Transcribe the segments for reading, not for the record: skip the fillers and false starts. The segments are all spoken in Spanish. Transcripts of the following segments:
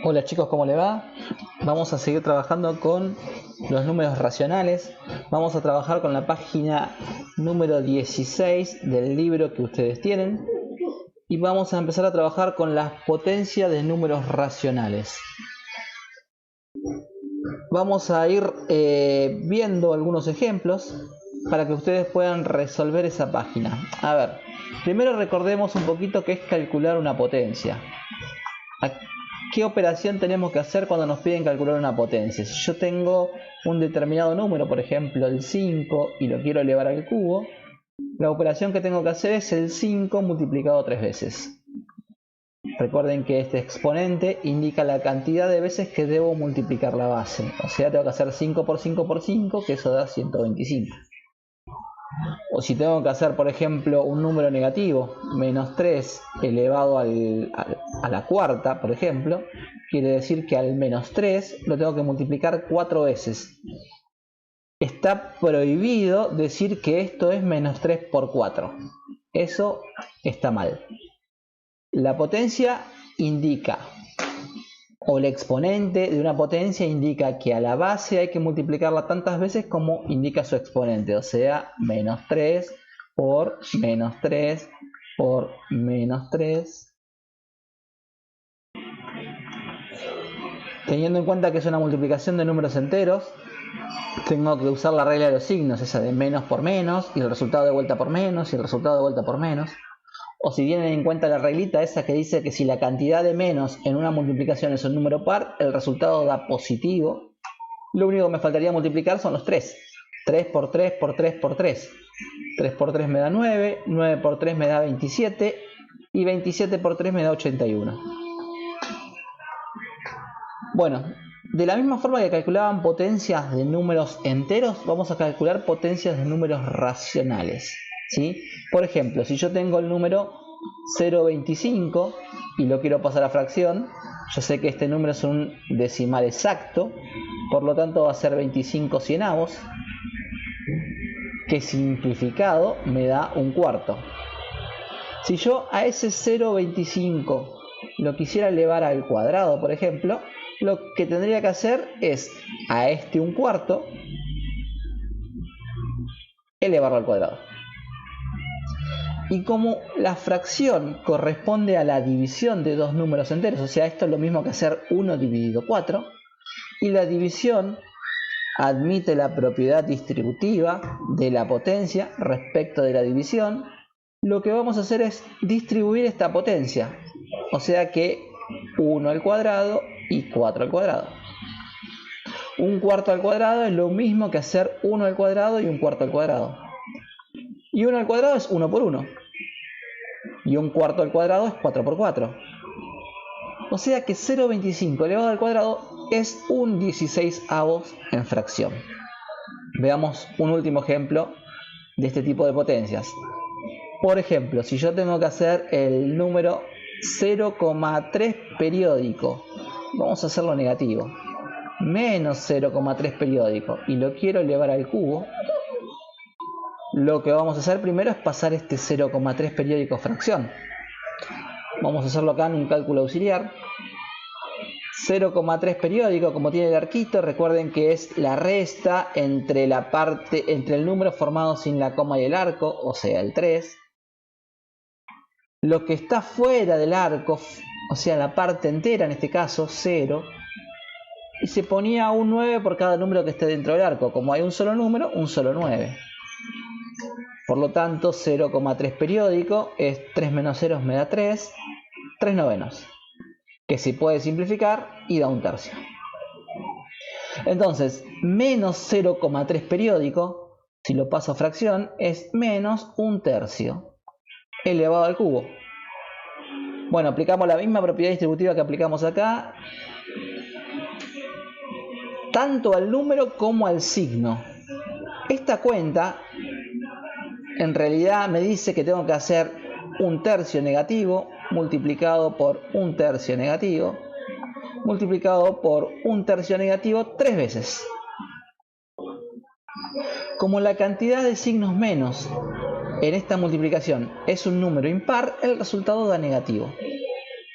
Hola chicos, ¿cómo le va? Vamos a seguir trabajando con los números racionales. Vamos a trabajar con la página número 16 del libro que ustedes tienen. Y vamos a empezar a trabajar con las potencias de números racionales. Vamos a ir viendo algunos ejemplos para que ustedes puedan resolver esa página. A ver, primero recordemos un poquito qué es calcular una potencia. ¿Qué operación tenemos que hacer cuando nos piden calcular una potencia? Si yo tengo un determinado número, por ejemplo el 5, y lo quiero elevar al cubo, la operación que tengo que hacer es el 5 multiplicado 3 veces. Recuerden que este exponente indica la cantidad de veces que debo multiplicar la base. O sea, tengo que hacer 5 por 5 por 5, que eso da 125. O si tengo que hacer, por ejemplo, un número negativo, menos 3 elevado a la cuarta, por ejemplo, quiere decir que al menos 3 lo tengo que multiplicar 4 veces. Está prohibido decir que esto es menos 3 por 4. Eso está mal. La potencia indica, o el exponente de una potencia indica que a la base hay que multiplicarla tantas veces como indica su exponente, o sea, menos 3 por menos 3 por menos 3. Teniendo en cuenta que es una multiplicación de números enteros, tengo que usar la regla de los signos, esa de menos por menos, y el resultado de vuelta por menos, y el resultado de vuelta por menos. O si tienen en cuenta la reglita esa que dice que si la cantidad de menos en una multiplicación es un número par, el resultado da positivo. Lo único que me faltaría multiplicar son los 3. 3 por 3 por 3 por 3. 3 por 3 me da 9, 9 por 3 me da 27 y 27 por 3 me da 81. Bueno, de la misma forma que calculaban potencias de números enteros, vamos a calcular potencias de números racionales. ¿Sí? Por ejemplo, si yo tengo el número 0,25 y lo quiero pasar a fracción, yo sé que este número es un decimal exacto, por lo tanto va a ser 25 cienavos, que simplificado me da un cuarto. Si yo a ese 0,25 lo quisiera elevar al cuadrado, por ejemplo, lo que tendría que hacer es a este un cuarto elevarlo al cuadrado. Y como la fracción corresponde a la división de dos números enteros, o sea, esto es lo mismo que hacer 1 dividido 4, y la división admite la propiedad distributiva de la potencia respecto de la división, lo que vamos a hacer es distribuir esta potencia, o sea que 1 al cuadrado y 4 al cuadrado. Un cuarto al cuadrado es lo mismo que hacer 1 al cuadrado y un cuarto al cuadrado. Y 1 al cuadrado es 1 por 1. Y un cuarto al cuadrado es 4 por 4. O sea que 0,25 elevado al cuadrado es un 16avos en fracción. Veamos un último ejemplo de este tipo de potencias. Por ejemplo, si yo tengo que hacer el número 0,3 periódico, vamos a hacerlo negativo, menos 0,3 periódico, y lo quiero elevar al cubo, lo que vamos a hacer primero es pasar este 0,3 periódico a fracción. Vamos a hacerlo acá en un cálculo auxiliar. 0,3 periódico, como tiene el arquito, recuerden que es la resta entre el número formado sin la coma y el arco, o sea el 3. Lo que está fuera del arco, o sea la parte entera, en este caso 0, y se ponía un 9 por cada número que esté dentro del arco. Como hay un solo número, un solo 9. Por lo tanto, 0,3 periódico es 3 menos 0 me da 3, 3 novenos, que se puede simplificar y da un tercio. Entonces, menos 0,3 periódico, si lo paso a fracción, es menos un tercio elevado al cubo. Bueno, aplicamos la misma propiedad distributiva que aplicamos acá, tanto al número como al signo. Esta cuenta en realidad me dice que tengo que hacer un tercio negativo multiplicado por un tercio negativo multiplicado por un tercio negativo 3 veces. Como la cantidad de signos menos en esta multiplicación es un número impar, el resultado da negativo.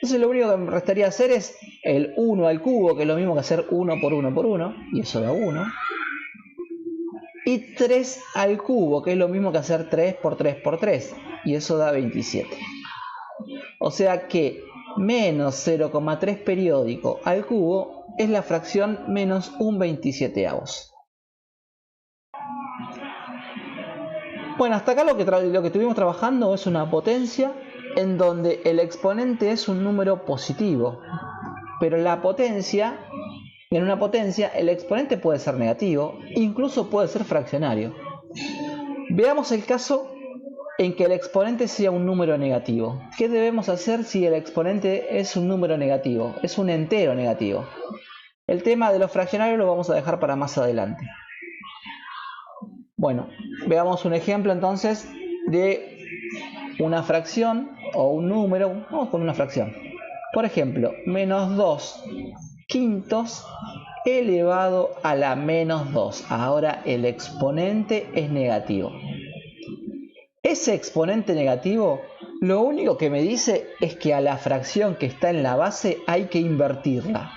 Entonces lo único que me restaría hacer es el 1 al cubo, que es lo mismo que hacer 1 por 1 por 1, y eso da 1. Y 3 al cubo, que es lo mismo que hacer 3 por 3 por 3, y eso da 27. O sea que menos 0,3 periódico al cubo es la fracción menos un 27avos. Bueno, hasta acá lo que estuvimos trabajando es una potencia en donde el exponente es un número positivo, pero en una potencia el exponente puede ser negativo, incluso puede ser fraccionario. Veamos el caso en que el exponente sea un número negativo. ¿Qué debemos hacer si el exponente es un número negativo? Es un entero negativo. El tema de los fraccionarios lo vamos a dejar para más adelante. Bueno, veamos un ejemplo entonces de una fracción o un número. Vamos con una fracción. Por ejemplo, menos 2 quintos elevado a la menos 2. Ahora el exponente es negativo. Ese exponente negativo, lo único que me dice es que a la fracción que está en la base hay que invertirla.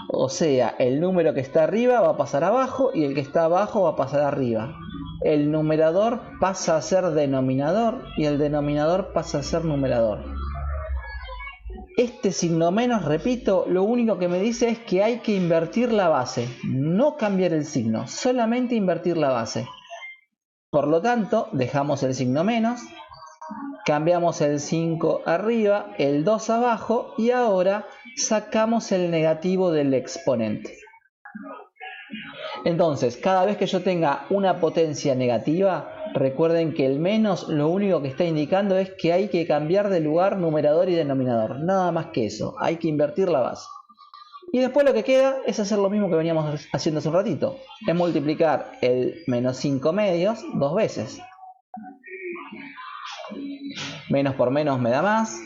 O sea, el número que está arriba va a pasar abajo y el que está abajo va a pasar arriba. El numerador pasa a ser denominador y el denominador pasa a ser numerador. Este signo menos, repito, lo único que me dice es que hay que invertir la base, no cambiar el signo, solamente invertir la base. Por lo tanto, dejamos el signo menos, cambiamos el 5 arriba, el 2 abajo y ahora sacamos el negativo del exponente. Entonces, cada vez que yo tenga una potencia negativa, recuerden que el menos lo único que está indicando es que hay que cambiar de lugar numerador y denominador. Nada más que eso, hay que invertir la base. Y después lo que queda es hacer lo mismo que veníamos haciendo hace un ratito. Es multiplicar el menos 5 medios 2 veces. Menos por menos me da más.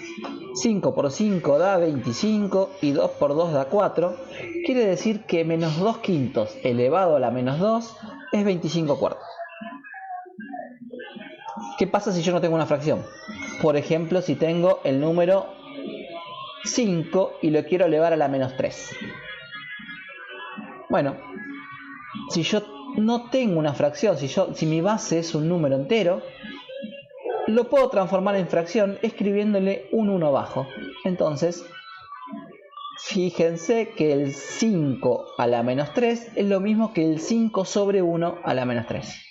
5 por 5 da 25 y 2 por 2 da 4. Quiere decir que menos 2 quintos elevado a la menos 2 es 25 cuartos. ¿Qué pasa si yo no tengo una fracción? Por ejemplo, si tengo el número 5 y lo quiero elevar a la menos 3. Bueno, si yo no tengo una fracción, si mi base es un número entero, lo puedo transformar en fracción escribiéndole un 1 abajo. Entonces, fíjense que el 5 a la menos 3 es lo mismo que el 5 sobre 1 a la menos 3.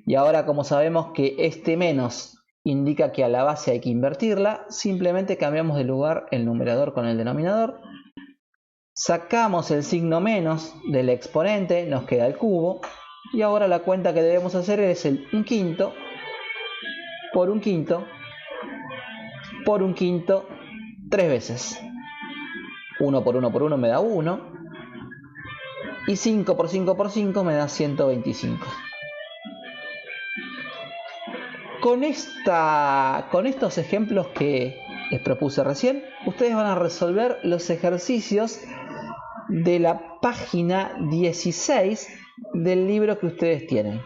Y ahora, como sabemos que este menos indica que a la base hay que invertirla, simplemente cambiamos de lugar el numerador con el denominador. Sacamos el signo menos del exponente, nos queda el cubo. Y ahora la cuenta que debemos hacer es el 1 quinto por 1 quinto por 1 quinto 3 veces. 1 por 1 por 1 me da 1. Y 5 por 5 por 5 me da 125. Con estos ejemplos que les propuse recién, ustedes van a resolver los ejercicios de la página 16 del libro que ustedes tienen.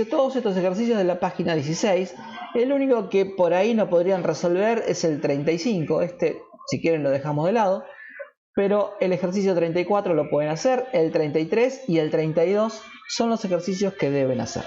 Todos estos ejercicios de la página 16, el único que por ahí no podrían resolver es el 35, si quieren lo dejamos de lado, pero el ejercicio 34 lo pueden hacer, el 33 y el 32 son los ejercicios que deben hacer.